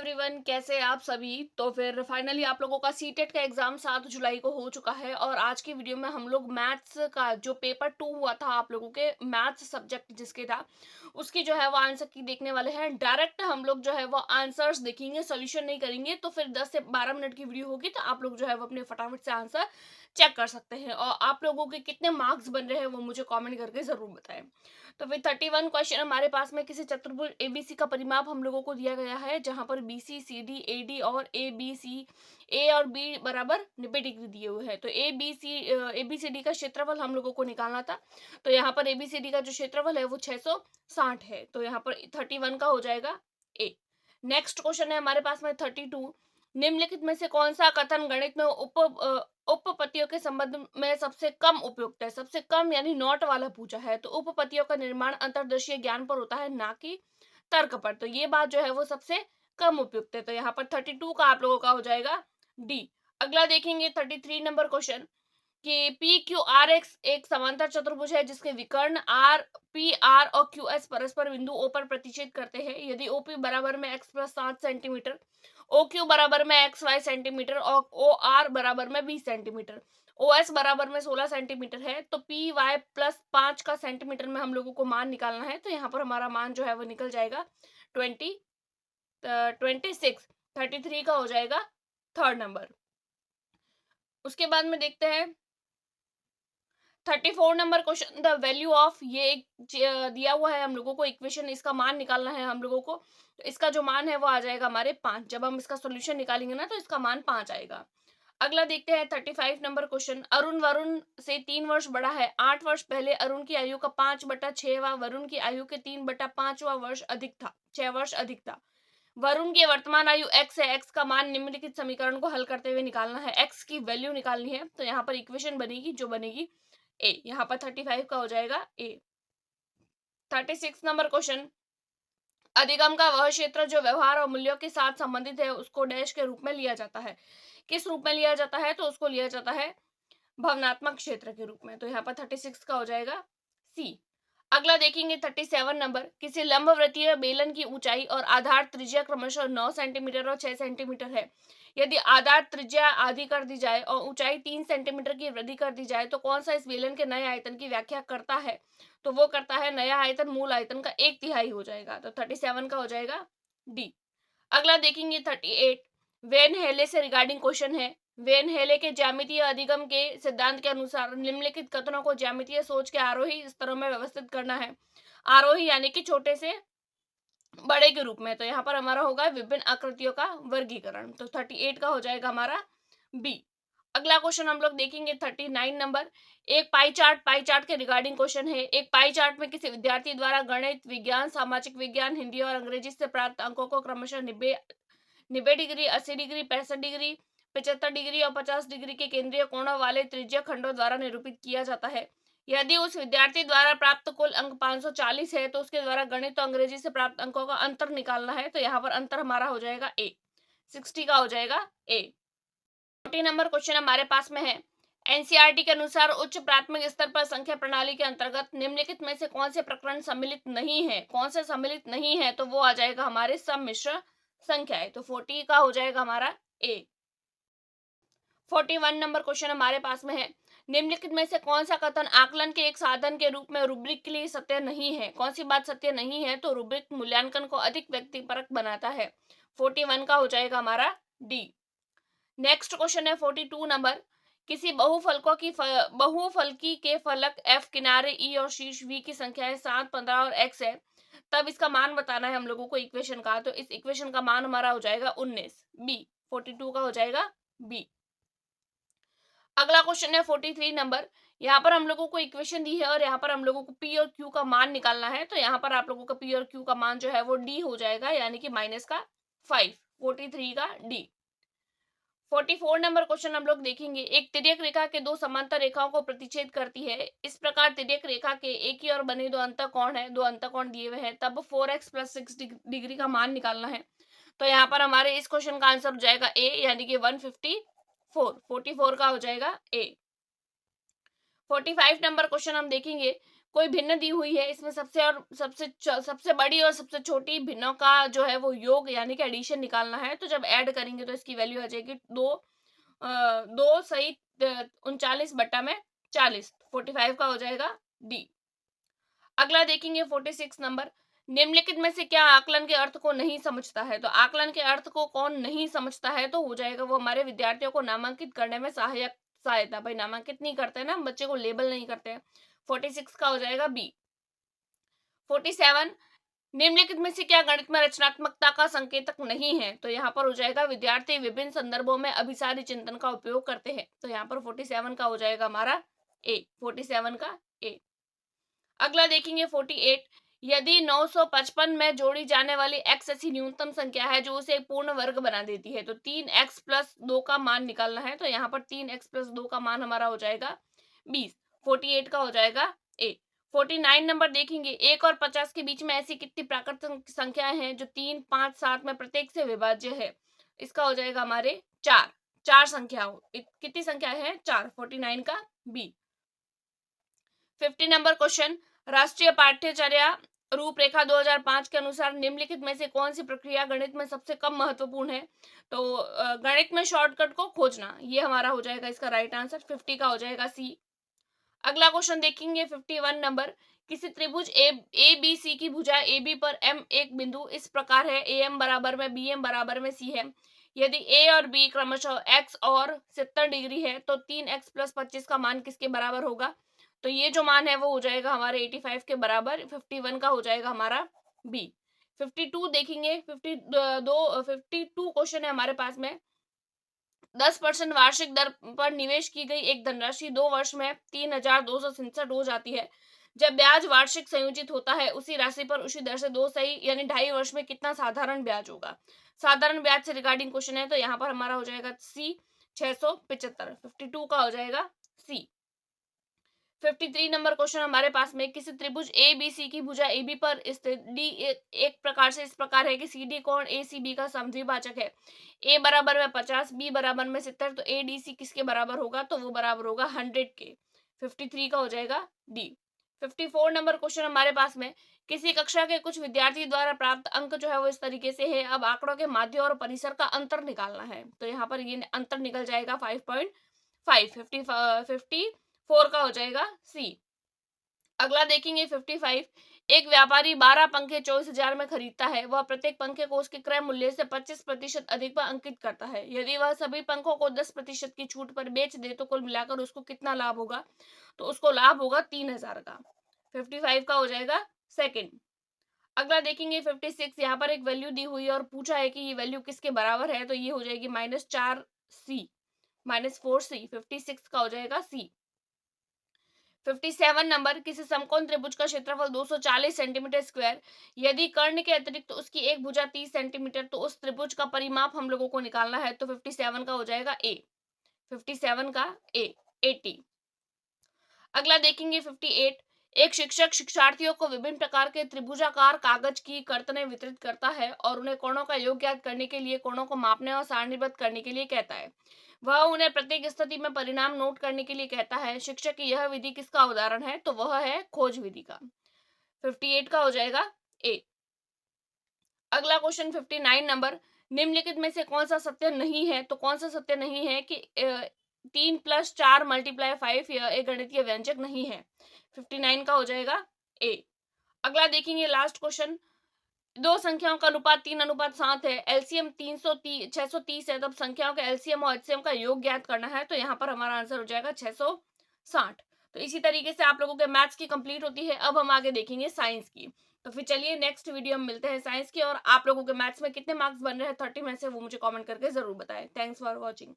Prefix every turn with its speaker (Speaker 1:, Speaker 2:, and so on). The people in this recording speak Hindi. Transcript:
Speaker 1: एवरीवन, कैसे आप सभी। तो फिर फाइनली आप लोगों का सीटेट का एग्जाम 7 जुलाई को हो चुका है और आज की वीडियो में हम लोग मैथ्स का जो पेपर 2 हुआ था आप लोगों के मैथ्स सब्जेक्ट जिसके था उसकी जो है वो आंसर की देखने वाले हैं। डायरेक्ट हम लोग जो है वो आंसर्स देखेंगे, सोल्यूशन नहीं करेंगे। तो फिर 10 से 12 मिनट की वीडियो होगी तो आप लोग जो है वो अपने फटाफट से आंसर चेक कर सकते हैं और आप लोगों के कितने मार्क्स बन रहे हैं वो मुझे कॉमेंट करके जरूर बताएं। तो फिर 31 क्वेश्चन हमारे पास में किसी चतुर्भुज एबीसी का परिमाप हम लोगों को दिया गया है, जहां पर बीसी सीडी एडी और ए बी सी ए और बी बराबर 90 डिग्री दिए हुए हैं। तो एबीसीडी का क्षेत्रफल हम लोगों को निकालना था। तो यहाँ पर एबीसीडी का जो क्षेत्रफल है वो 660 है। तो यहाँ पर 31 का हो जाएगा ए। नेक्स्ट क्वेश्चन है हमारे पास में 32। निम्नलिखित में से कौन सा कथन गणित में उपपत्तियों के संबंध में सबसे कम उपयुक्त है। सबसे कम यानी नॉट वाला पूछा है। तो उपपत्तियों का निर्माण अंतर्दर्शीय ज्ञान पर होता है, ना कि तर्क पर। तो ये बात जो है वो सबसे कम उपयुक्त है। तो यहाँ पर 32 का आप लोगों का हो जाएगा डी। अगला देखेंगे 33 नंबर क्वेश्चन कि पी क्यू आर एक्स एक समांतर चतुर्भुज है जिसके विकर्ण आर पी आर और क्यू एस परस्पर बिंदु ओ पर प्रतिच्छेद करते हैं। यदि ओपी बराबर में X plus 7 centimetre, O Q बराबर में एक्स वाई सेंटीमीटर और ओ आर बराबर में 20 सेंटीमीटर, ओ एस बराबर में 16 सेंटीमीटर है, तो पी वाई प्लस 5 का सेंटीमीटर में हम लोगों को मान निकालना है। तो यहाँ पर हमारा मान जो है वो निकल जाएगा 26। 33 का हो जाएगा थर्ड नंबर। उसके बाद में देखते हैं 34 number question, the value of, ये एक दिया हुआ है हम लोगों को इक्वेशन, इसका मान निकालना है हम लोगों को। तो इसका जो मान है वो आ जाएगा हमारे 5। जब हम इसका सॉल्यूशन निकालेंगे ना तो इसका मान 5 आएगा। अगला देखते हैं 35 नंबर क्वेश्चन, अरुण वरुण से 3 वर्ष बड़ा है। 8 वर्ष पहले अरुण की आयु का 5/6 वरुण की आयु के 3/5 वर्ष अधिक था, 6 वर्ष अधिक था। वरुण की वर्तमान आयु x है। x का मान निम्नलिखित समीकरण को हल करते हुए निकालना है। x की वैल्यू निकालनी है। तो यहाँ पर इक्वेशन बनेगी जो बनेगी ए। यहाँ पर 35 का हो जाएगा ए। 36 नंबर क्वेश्चन, अधिगम का वह क्षेत्र जो व्यवहार और मूल्यों के साथ संबंधित है उसको डैश के रूप में लिया जाता है। किस रूप में लिया जाता है? तो उसको लिया जाता है भावनात्मक क्षेत्र के रूप में। तो यहाँ पर 36 का हो जाएगा सी। अगला देखेंगे 37 नंबर, किसी लंबवृत्तीय बेलन की ऊंचाई और आधार त्रिज्या क्रमशः 9 सेंटीमीटर और 6 सेंटीमीटर है। यदि आधार त्रिज्या आधी कर दी जाए और ऊंचाई 3 सेंटीमीटर की वृद्धि कर दी जाए तो कौन सा इस बेलन के नए आयतन की व्याख्या करता है? तो वो करता है नया आयतन मूल आयतन का 1/3 हो जाएगा। तो 37 का हो जाएगा डी। अगला देखेंगे 38, वेन हेले से रिगार्डिंग क्वेश्चन है। वेन हेले के ज्यामितीय अधिगम के सिद्धांत के अनुसार निम्नलिखित कथनों को ज्यामितीय सोच के आरोही स्तरों में व्यवस्थित करना है। आरोही यानी कि छोटे से बड़े के रूप में। तो यहाँ पर हमारा होगा विभिन्न आकृतियों का वर्गीकरण। तो 38 का हो जाएगा हमारा बी। अगला क्वेश्चन हम लोग देखेंगे 39 नंबर, एक पाई चार्ट के रिगार्डिंग क्वेश्चन है। एक पाई चार्ट में किसी विद्यार्थी द्वारा गणित, विज्ञान, सामाजिक विज्ञान, हिंदी और अंग्रेजी से प्राप्त अंकों को क्रमशः 90 डिग्री, 80 डिग्री, 65 डिग्री, 75 डिग्री और 50 डिग्री के केंद्रीय कोणों वाले त्रिज्यीय खंडों द्वारा निरूपित किया जाता है। यदि उस विद्यार्थी द्वारा प्राप्त कुल अंक 540 है तो उसके द्वारा गणित और अंग्रेजी से प्राप्त अंकों का अंतर निकालना है। तो यहाँ पर अंतर हमारा हो जाएगा ए। 60 का हो जाएगा ए। 40 नंबर क्वेश्चन हमारे पास में है, एनसीईआरटी के अनुसार उच्च प्राथमिक स्तर पर संख्या प्रणाली के अंतर्गत निम्नलिखित में से कौन से प्रकरण सम्मिलित नहीं है? कौन से सम्मिलित नहीं है? तो वो आ जाएगा हमारे सम्मिश्र संख्याएं। तो 40 का हो जाएगा हमारा ए। 41 नंबर क्वेश्चन हमारे पास में है, निम्नलिखित में से कौन सा कथन आकलन के एक साधन के रूप में रूब्रिक के लिए सत्य नहीं है? कौन सी बात सत्य नहीं है? तो रूब्रिक मूल्यांकन को अधिक व्यक्तिपरक बनाता है। 41 का हो जाएगा हमारा डी। नेक्स्ट क्वेश्चन है 42 नंबर, किसी बहुफलकी के फलक एफ, किनारे ई और शीर्ष वी की संख्या है 7, 15 और एक्स है। तब इसका मान बताना है हम लोगों को इक्वेशन का। तो इस इक्वेशन का मान हमारा हो जाएगा 19 बी। 42 का हो जाएगा बी। अगला क्वेश्चन है 43 नंबर, यहाँ पर हम लोगों को इक्वेशन दी है और यहाँ पर हम लोगों को पी और क्यू का मान निकालना है। तो यहाँ पर आप लोगों का पी और क्यू का मान जो है वो डी हो जाएगा, यानी कि -5। 43 का डी। 44 नंबर क्वेश्चन हम लोग देखेंगे, एक तिर्यक रेखा के दो समांतर रेखाओं को प्रतिच्छेद करती है। इस प्रकार तिर्यक रेखा के एक ही और बने दो अंतःकोण है, दो अंतःकोण दिए हुए हैं, तब 4x + 6 डिग्री का मान निकालना है। तो यहाँ पर हमारे इस क्वेश्चन का आंसर हो जाएगा ए, यानी कि 154। 44 का हो जाएगा ए। 45 नंबर क्वेश्चन हम देखेंगे, कोई भिन्न दी हुई है, इसमें सबसे बड़ी और सबसे छोटी भिन्नों का जो है वो योग यानी कि एडिशन निकालना है। तो जब ऐड करेंगे तो इसकी वैल्यू आ जाएगी 2 सही 39/40, 45 का हो जाएगा डी। अगला देखेंगे 46 नंबर, निम्नलिखित में से क्या आकलन के अर्थ को नहीं समझता है? तो आकलन के अर्थ को कौन नहीं समझता है? तो हो जाएगा वो हमारे विद्यार्थियों को नामांकित करने में सहायता। भाई नामांकित नहीं करते हैं ना, बच्चे को लेबल नहीं करते हैं। 46 का हो जाएगा बी। 47, निम्नलिखित में से क्या गणित में रचनात्मकता का संकेतक नहीं है? तो यहाँ पर हो जाएगा विद्यार्थी विभिन्न संदर्भों में अभिसारी चिंतन का उपयोग करते हैं। तो यहाँ पर 47 का हो जाएगा हमारा ए, 47 का ए। अगला देखेंगे 48, यदि 955 में जोड़ी जाने वाली x ऐसी न्यूनतम संख्या है जो उसे एक पूर्ण वर्ग बना देती है, तो 3x प्लस 2 का मान निकालना है। तो यहाँ पर 3x प्लस 2 का मान हमारा हो जाएगा 20, 48 का हो जाएगा ए। 49 नंबर देखेंगे, 1 और 50 के बीच में ऐसी कितनी प्राकृत संख्याएं हैं जो 3, 5, 7 में प्रत्येक से विभाज्य है? इसका हो जाएगा हमारे 4 संख्या। कितनी संख्या है? 4, 49 का बी। 50 नंबर क्वेश्चन, राष्ट्रीय पाठ्यचर्या रूपरेखा 2005 के अनुसार निम्नलिखित में से कौन सी प्रक्रिया गणित में सबसे कम महत्वपूर्ण है? तो गणित में शॉर्टकट को खोजना, ये हमारा हो जाएगा इसका राइट आंसर। 50 का हो जाएगा सी। अगला क्वेश्चन देखेंगे 51 नंबर, किसी त्रिभुज ए बी सी की भुजा ए बी पर एम एक बिंदु इस प्रकार है, ए एम बराबर में बी एम बराबर में सी है। यदि ए और बी क्रमशः एक्स और 70 डिग्री है तो 3x प्लस 25 का मान किसके बराबर होगा? तो ये जो मान है वो हो जाएगा हमारे 85 के बराबर। 51 का हो जाएगा हमारा बी। 52 देखेंगे, 52 क्वेश्चन है हमारे पास में। 10% वार्षिक दर पर निवेश की गई एक धनराशि 2 वर्ष में 3267 हो जाती है। जब ब्याज वार्षिक संयोजित होता है उसी राशि पर उसी दर से 2 सही यानी 2.5 वर्ष में कितना साधारण ब्याज होगा? साधारण ब्याज से रिगार्डिंग क्वेश्चन है, तो यहाँ पर हमारा हो जाएगा सी 675। 52 का हो जाएगा सी। 53 नंबर क्वेश्चन हमारे पास में, किसी त्रिभुज ए बी सी की भुजा ए बी पर स्थित डी एक प्रकार से इस प्रकार है कि सी डी कोण ए सी बी का समद्विभाजक है। ए बराबर में 50, बी बराबर में 70, तो ए डी सी किसके बराबर होगा? तो वो बराबर होगा 100 के। 53 का हो जाएगा डी। 54 नंबर क्वेश्चन हमारे पास में, किसी कक्षा के कुछ विद्यार्थी द्वारा प्राप्त अंक जो है वो इस तरीके से है। अब आंकड़ों के माध्य और परिसर का अंतर निकालना है। तो यहाँ पर ये अंतर निकल जाएगा 5.5। 54 का हो जाएगा सी। अगला देखेंगे 55, एक व्यापारी 12 पंखे 24,000 में खरीदता है। वह प्रत्येक पंखे को उसके क्रय मूल्य से 25% अधिक पर अंकित करता है। यदि वह सभी पंखों को 10% की छूट पर बेच दे तो कुल मिलाकर उसको कितना लाभ होगा? तो उसको लाभ होगा 3,000 का। 55 का हो जाएगा सेकंड। अगला देखेंगे 56, यहाँ पर एक वैल्यू दी हुई है और पूछा है कि ये वैल्यू किसके बराबर है? तो ये हो जाएगी -4c, -4c। 56 का हो जाएगा सी। 57 नंबर, किसी समकोण त्रिभुज का क्षेत्रफल 240 सेंटीमीटर स्क्वायर, यदि कर्ण के अतिरिक्त उसकी एक भुजा 30 सेंटीमीटर, तो उस त्रिभुज का परिमाप हम लोगों को निकालना है। तो 57 का हो जाएगा ए। 57 का ए 80। अगला देखेंगे 58, एक शिक्षक शिक्षार्थियों को विभिन्न प्रकार के त्रिभुजाकार कागज की कर्तनें वितरित करता है और उन्हें कोणों का योग ज्ञात करने के लिए, कोणों को मापने और सारणीबद्ध करने के लिए कहता है। वह उन्हें प्रत्येक स्थिति में परिणाम नोट करने के लिए कहता है। शिक्षक की यह विधि किसका उदाहरण है? तो वह है खोज विधि का। 58 का हो जाएगा ए। अगला क्वेश्चन 59 नंबर, निम्नलिखित में से कौन सा सत्य नहीं है? तो कौन सा सत्य नहीं है कि 3 + 4 × 5 यह एक गणितीय व्यंजक नहीं है? 59 का हो जाएगा ए। अगला देखेंगे लास्ट क्वेश्चन, दो संख्याओं का अनुपात 3:7 है, एलसीएम 630 है, तब संख्याओं के एलसीएम और एचसीएम का योग ज्ञात करना है। तो यहाँ पर हमारा आंसर हो जाएगा 660। तो इसी तरीके से आप लोगों के मैथ्स की कंप्लीट होती है। अब हम आगे देखेंगे साइंस की। तो फिर चलिए नेक्स्ट वीडियो में मिलते हैं साइंस की। और आप लोगों के मैथ्स में कितने मार्क्स बन रहे हैं 30 में से, वो मुझे कॉमेंट करके जरूर बताएं। Thanks for watching.